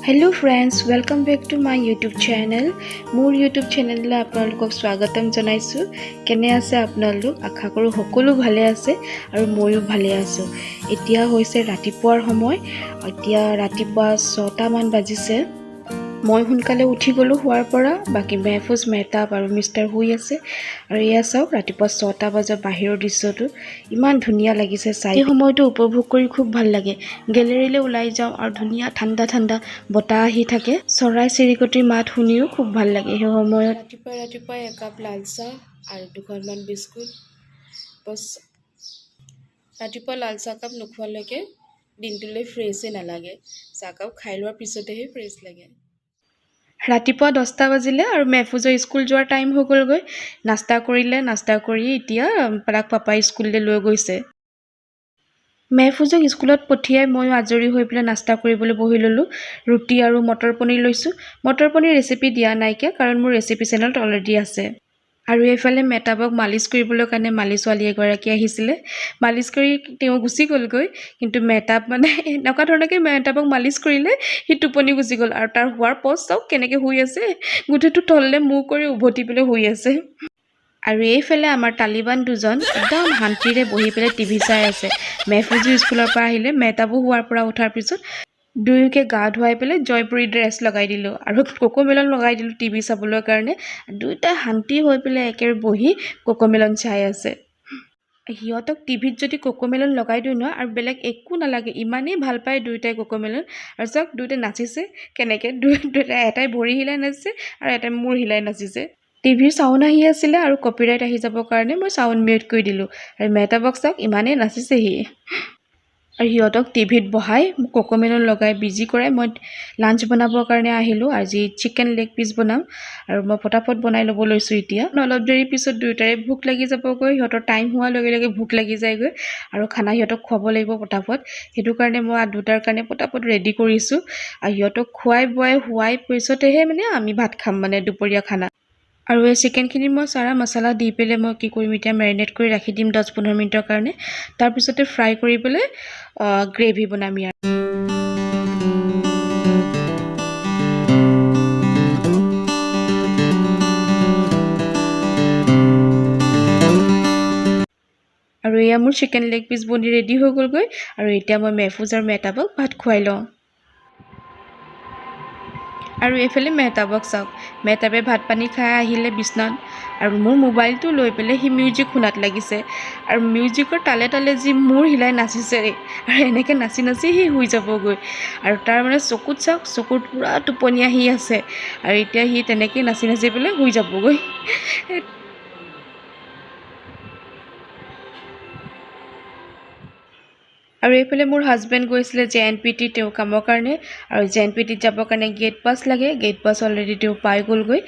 Hello friends, welcome back to my YouTube channel. More YouTube channel la apnalok swagatam janaisu. Kene ase apnalok akha koru hokolu bhale ase aru moyo bhale asu. Etia hoise ratipuar homoy. Etia ratipua 6টা মান bajise. মই হুনকালে উঠি গলো হোৱাৰ পৰা বাকি মেহফুজ মেহতাব আৰু mister হুই আছে আৰু এয়া চাওক ৰাতিপুৱা 6টা বজাৰ বাহিৰৰ দৃশ্যটো ইমান ধুনীয়া লাগিছে চাই এই সময়টো উপভোগ কৰি খুব ভাল লাগে গেলেৰীলে ওলাই যাওঁ আৰু ধুনীয়া ঠাণ্ডা ঠাণ্ডা বতাহ আহি থাকে চৰাই চিৰিকটিৰ মাত শুনিও খুব ভাল লাগে এই সময়ত ৰাতিপুৱা একাপ লাল চাহ আৰু দুখনমান বিস্কুট বস ৰাতিপুৱা লাল চাহ কাপ নোখোৱালৈকে দিনটোলৈ ফ্ৰেছে নালাগে চাহকাপ খাই লোৱাৰ পিছতেহে ফ্ৰেছ লাগে ৰাতিপুৱা 10টা বাজিলে আৰু মেহফুজৰ স্কুল যোৱাৰ টাইম হৈ গ'লগৈ নাস্তা কৰি এতিয়া পৰাক পাপা স্কুললৈ লৈ গৈছে মেহফুজক স্কুলত পঠিয়াই মই আজৰি হৈ পেলাই নাস্তা কৰিবলৈ বহি ললো ৰুটি আৰু মটৰ পনীৰ লৈছো মটৰ পনীৰ ৰেচিপি দিয়া নাইকে কাৰণ মোৰ ৰেচিপি চেনেলত অলৰেডি আছে আৰু এইফালে মেটাবক মালিশ কৰিবলৈ কাৰণে মালিশ ছোৱালী এগৰাকী আহিছিলে মালিশ কৰি তেওঁ গুচি গ'লগৈ কিন্তু মেটাব মানে এনেকুৱা ধৰণকে মেটাবক মালিশ কৰিলে হি টোপনি গুচি গ'ল আৰু তাৰ হোৱাৰ পষ্ট চাওক কেনেকৈ শুই আছে গুটেটো তললে মুখ কৰি উভতি পেলাই শুই আছে আৰু এইফালে আমাৰ তালিবান দুজন একদম শান্তিৰে বহি পেলাই টিভি চাই আছে মেহফুজু স্কুলৰ পৰা আহিলে মেটাবু হোৱাৰ পৰা উঠাৰ পিছত দুয়োকে গা ধুৱাই পেলাই জয়পুৰী ড্ৰেছ লগাই দিলো আৰু কোকোমেলন লগাই দিলো টিভি চাবলৈ কাৰণে দুইটা শান্তি হৈ পেলাই একেবাৰে বহি কোকোমেলন চাই আছে হিয়তক টিভিত যদি কোকোমেলন লগাই দিও ন আৰু বেলেগ একো নালাগে ইমানেই ভাল পায় দুইটাই কোকোমেলন আৰু চাওক দুইটা নাচিছে কেনেকৈ দুইটা এটাই ভৰি হিলাই নাচিছে আৰু এটাই মূৰ হিলাই নাচিছে টিভিৰ সাউণ্ড আহি আছিল আৰু কপিৰাইট আহি যাব কাৰণে মই সাউণ্ড মিউট কৰি দিলো আৰু মেটাবক চাওক ইমানেই নাচিছে হি আৰু হিয়তক টিভিত বহাই কোকোমেলন লগাই বিজি কৰাই মই লাঞ্চ বনাবৰ কাৰণে আহিলো আজি চিকেন লেগ পিস বনাম আৰু মই ফটাফট বনাই ল'ব লৈছো এতিয়া অলপ দেৰি পিছত দুইটাৰে ভোক লাগি যাবগৈ হিয়তৰ টাইম হোৱাৰ লগে লগে ভোক লাগি যায়গৈ আৰু খানা হিয়তক খুৱাব লাগিব ফটাফট হেতু কাৰণে মই দুটাৰ কাৰণে ফটাফট ৰেডি কৰিছো আৰু হিয়তক খুৱাই বয় হোৱাই পিছতেহে মানে আমি ভাত খাম মানে দুপৰীয়া খানা আৰু এই চিকেনখিনি মই সাৰা মছলা দি পেলে মই কি কৰিম এতিয়া মেৰিনেট কৰি ৰাখি দিম 10-15 মিনিটৰ কাৰণে তাৰ পিছতে ফ্ৰাই কৰি পেলে গ্ৰেভি বনাম ইয়াৰ আৰু এয়া মোৰ চিকেন লেগ পিস বনি ৰেডি হৈ গ'লগৈ আৰু এতিয়া মই মেহফুজ আৰু মেটাবক ভাত খুৱাই লওঁ আৰু এইফালে মেহতাবক চাওক মেহতাবে ভাত পানী খাই আহিলে বিছনাত আৰু মোৰ মোবাইলটো লৈ পেলাই হি মিউজিক শুনাত লাগিছে আৰু মিউজিকৰ তালে তালে যি মূৰ হিলাই নাচিছে আৰু এনেকৈ নাচি নাচি হি শুই যাবগৈ আৰু তাৰ মানে চকুত চাওক চকুত পুৰা টোপনি আহি আছে আৰু এতিয়া হি তেনেকৈ নাচি নাচি পেলাই শুই যাবগৈ আৰু এইফালে মোৰ হাজবেণ্ড গৈছিলে JNPT তেওঁ কামৰ কাৰণে আৰু JNPT যাবৰ কাৰণে গেট পাছ লাগে গেট পাছ অলৰেডি তেওঁ পাই গ'লগৈ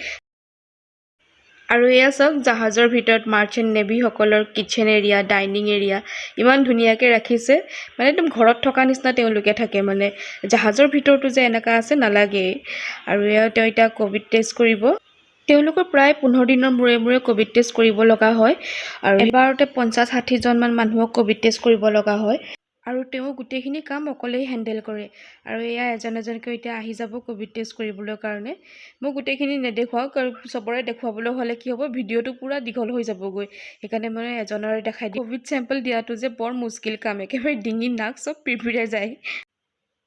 আৰু এয়া চাওক জাহাজৰ ভিতৰত মাৰ্চেণ্ট নেভি সকলৰ কিচেন এৰিয়া ডাইনিং এৰিয়া ইমান ধুনীয়াকৈ ৰাখিছে মানে একদম ঘৰত থকা নিচিনা তেওঁলোকে থাকে মানে জাহাজৰ ভিতৰতো যে এনেকা আছে নালাগে আৰু এয়া তেওঁ এতিয়া কোভিড টেষ্ট কৰিব তেওঁলোকৰ প্ৰায় 15 দিনৰ মূৰে মূৰে কোভিড টেষ্ট কৰিব লগা হয় আৰু এবাৰতে 50-60 জন মান মানুহক কোভিড টেষ্ট কৰিব লগা হয় আৰু তেওঁ গুটেখিনি কাম অকলেই হ্যান্ডেল কৰে আৰু এয়া এজনকৈ এতিয়া আহি যাব কোভিড টেষ্ট কৰিবলৈ কাৰণে মই গুটেখিনি নেদেখুৱাও কাৰণ সবৰে দেখুৱাবলৈ হলে কি হ'ব ভিডিওটো পুৰা দীঘল হৈ যাবগৈ সেইকাৰণে মই এজনৰে দেখাই দিম কোভিড স্যাম্পল দিয়াটো যে বৰ মুস্কিল কাম একেবাৰে ডিঙি নাক সব পিৰপিৰাই যায়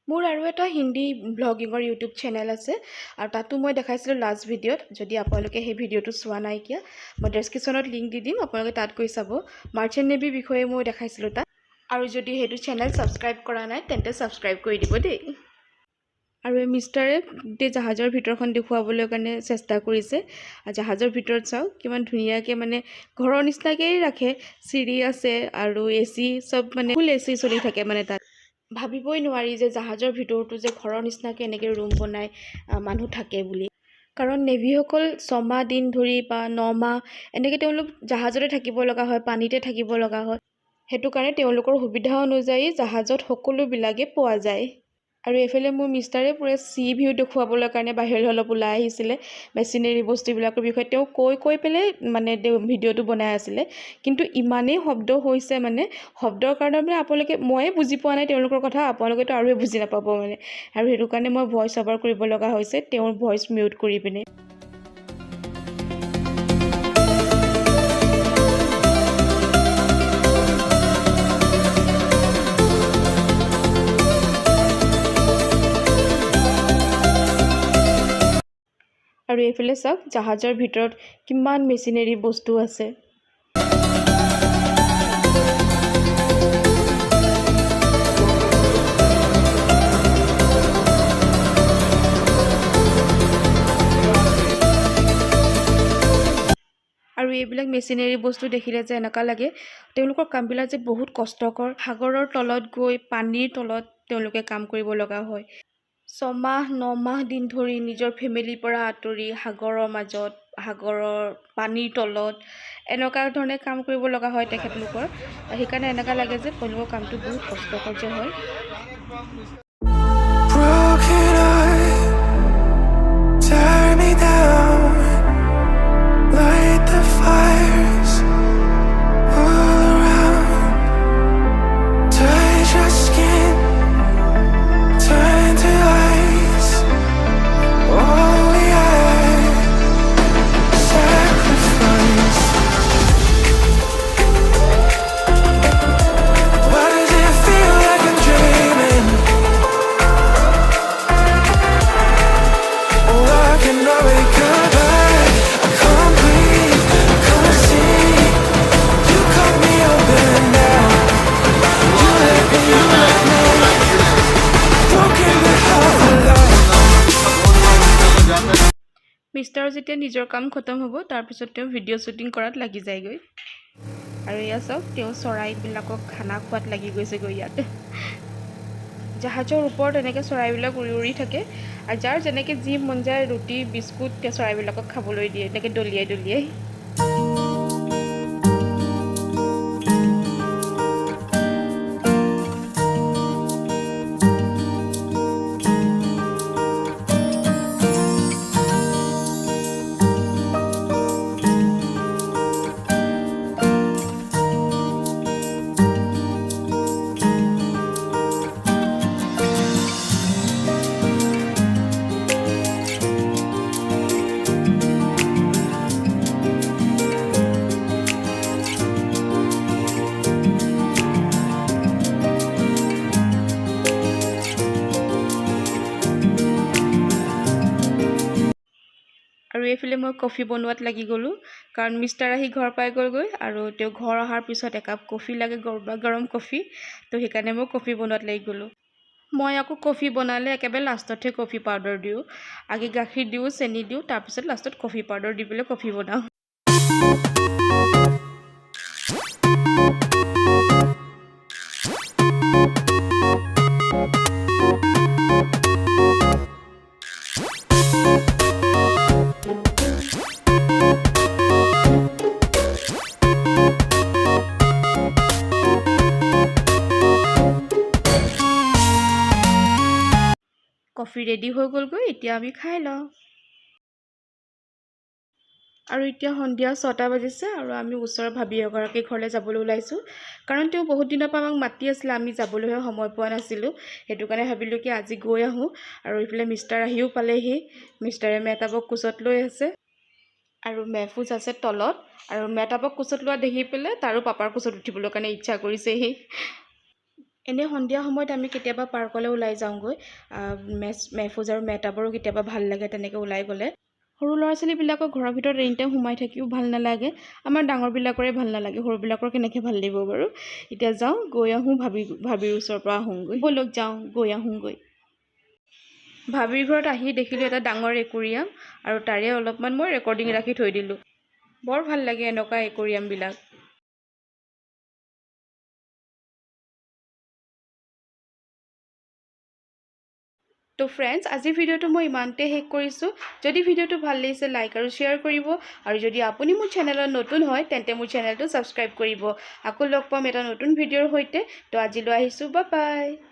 মোৰ আৰু এটা হিন্দী ব্লগিঙৰ ইউটিউব চেনেল আছে আৰু তাতো মই দেখাইছিলোঁ লাষ্ট ভিডিঅ'ত যদি আপোনালোকে সেই ভিডিঅ'টো চোৱা নাই কিয়া মই ডেছক্ৰিপশ্যনত লিংক দি দিম আপোনালোকে তাত গৈ চাব মাৰ্চেণ্ট নেভি বিষয়ে মই দেখাইছিলোঁ তাত আৰু যদি হেতু চেনেল সাবস্ক্ৰাইব কৰা নাই তেন্তে সাবস্ক্ৰাইব কৰি দিব দেই আৰু এই মিষ্টাৰে জাহাজৰ ভিতৰখন দেখুৱাবলৈ কাৰণে চেষ্টা কৰিছে জাহাজৰ ভিতৰত চাওক কিমান ধুনীয়াকৈ মানে ঘৰৰ নিচিনাকৈ ৰাখে চিৰি আছে আৰু এচি সব মানে ফুল এচি চলি থাকে মানে তাত ভাবিবই নোৱাৰি যে জাহাজৰ ভিতৰটো যে ঘৰৰ নিচিনাকৈ এনেকৈ ৰুম বনাই মানুহ থাকে বুলি কাৰণ নেভিসকল 6 মাহ দিন ধৰি বা 9 মাহ এনেকৈ তেওঁলোক জাহাজতে থাকিব লগা হয় পানীতে থাকিব লগা হয় হেতু কাৰণে তেওঁলোকৰ সুবিধা অনুযায়ী জাহাজত সকলোবিলাকে পোৱা যায় আৰু এফালে মোৰ মিষ্টাৰে পুৰা চি ভিউ দেখুৱাবলৈ কাৰণে বাহিৰলৈ অলপ ওলাই আহিছিলে মেচিনেৰী বস্তুবিলাকৰ বিষয়ে তেওঁ কৈ পেলাই মানে ভিডিঅ'টো বনাই আছিলে কিন্তু ইমানেই শব্দ হৈছে মানে শব্দৰ কাৰণে মানে আপোনালোকে ময়ে বুজি পোৱা নাই তেওঁলোকৰ কথা আপোনালোকেতো আৰুহে বুজি নাপাব মানে আৰু সেইটো কাৰণে মই ভইচ অভাৰ কৰিব লগা হৈছে তেওঁৰ ভইচ মিউট কৰি পিনে আৰু এইফালে চাওক জাহাজৰ ভিতৰত কিমান মেচিনেৰী বস্তু আছে আৰু এইবিলাক মেচিনেৰী বস্তু দেখিলে যে এনেকা লাগে তেওঁলোকৰ কামবিলাক যে বহুত কষ্টকৰ সাগৰৰ তলত গৈ পানীৰ তলত তেওঁলোকে কাম কৰিব লগা হয় 6 মাহ 9 মাহ দিন ধৰি নিজৰ ফেমিলিৰ পৰা আঁতৰি সাগৰৰ মাজত সাগৰৰ পানীৰ তলত এনেকা ধৰণে কাম কৰিব লগা হয় তেখেতলোকৰ সেইকাৰণে এনেকা লাগে যে তেওঁলোকৰ কামটো বহুত কষ্টকৰ যে হয় মিষ্টাৰ যেতিয়া নিজৰ কাম খতম হ'ব তাৰ পিছত তেওঁ ভিডিঅ' শ্বুটিং কৰাত লাগি যায়গৈ আৰু এয়া চাওক তেওঁ চৰাইবিলাকক খানা খোৱাত লাগি গৈছেগৈ ইয়াত জাহাজৰ ওপৰত এনেকৈ চৰাইবিলাক উৰি উৰি থাকে আৰু যাৰ যেনেকৈ যি মন যায় ৰুটি বিস্কুট তেওঁ চৰাইবিলাকক খাবলৈ দিয়ে এনেকৈ দলিয়াই দলিয়াই আৰু এইফালে মই কফি বনোৱাত লাগি গ'লোঁ কাৰণ মিষ্টাৰ আহি ঘৰ পাই গ'লগৈ আৰু তেওঁ ঘৰ অহাৰ পিছত একাপ কফি লাগে গৰম কফি তো সেইকাৰণে মই কফি বনোৱাত লাগি গ'লোঁ মই আকৌ কফি বনালে একেবাৰে লাষ্টতহে কফি পাউডাৰ দিওঁ আগে গাখীৰ দিওঁ চেনি দিওঁ তাৰপিছত লাষ্টত কফি পাউডাৰ দি পেলাই কফি বনাওঁ কফি ৰেডি হৈ গ'লগৈ এতিয়া আমি খাই লওঁ আৰু এতিয়া সন্ধিয়া 6টা বাজিছে আৰু আমি ওচৰৰ ভাবি এগৰাকী ঘৰলৈ যাবলৈ ওলাইছোঁ কাৰণ তেওঁ বহুত দিনৰ পৰা আমাক মাতি আছিলে আমি যাবলৈহে সময় পোৱা নাছিলোঁ সেইটো কাৰণে ভাবিলোঁ কি আজি গৈ আহোঁ আৰু ইফালে মিষ্টাৰ আহিও পালেহি মিষ্টাৰে মেহতাবক কোচত লৈ আছে আৰু মেহফুজ আছে তলত আৰু মেহতাবক কোচত লোৱা দেখি পেলাই তাৰো পাপাৰ কোচত উঠিবলৈ কাৰণে ইচ্ছা কৰিছেহি এনে সন্ধিয়া সময়ত আমি কেতিয়াবা পাৰ্কলৈ ওলাই যাওঁগৈ মেহফুজ আৰু মেহতাবৰো কেতিয়াবা ভাল লাগে তেনেকৈ ওলাই গ'লে সৰু ল'ৰা ছোৱালীবিলাকক ঘৰৰ ভিতৰত এনি টাইম সোমাই থাকিও ভাল নালাগে আমাৰ ডাঙৰবিলাকৰে ভাল নালাগে সৰুবিলাকৰ কেনেকৈ ভাল লাগিব বাৰু এতিয়া যাওঁ গৈ আহোঁ ভাবিৰ ওচৰৰ পৰা আহোঁগৈ ব'লক যাওঁ গৈ আহোঁগৈ ভাবিৰ ঘৰত আহি দেখিলোঁ এটা ডাঙৰ একুৰিয়াম আৰু তাৰে অলপমান মই ৰেকৰ্ডিং ৰাখি থৈ দিলোঁ বৰ ভাল লাগে এনেকুৱা একুৰিয়ামবিলাক তো ফ্ৰেণ্ডছ আজিৰ ভিডিঅ'টো মই ইমানতে শেষ কৰিছোঁ যদি ভিডিঅ'টো ভাল লাগিছে লাইক আৰু শ্বেয়াৰ কৰিব আৰু যদি আপুনি মোৰ চেনেলত নতুন হয় তেন্তে মোৰ চেনেলটো ছাবস্ক্ৰাইব কৰিব আকৌ লগ পাম এটা নতুন ভিডিঅ'ৰ সৈতে তো আজিলৈ আহিছোঁ বাই বাই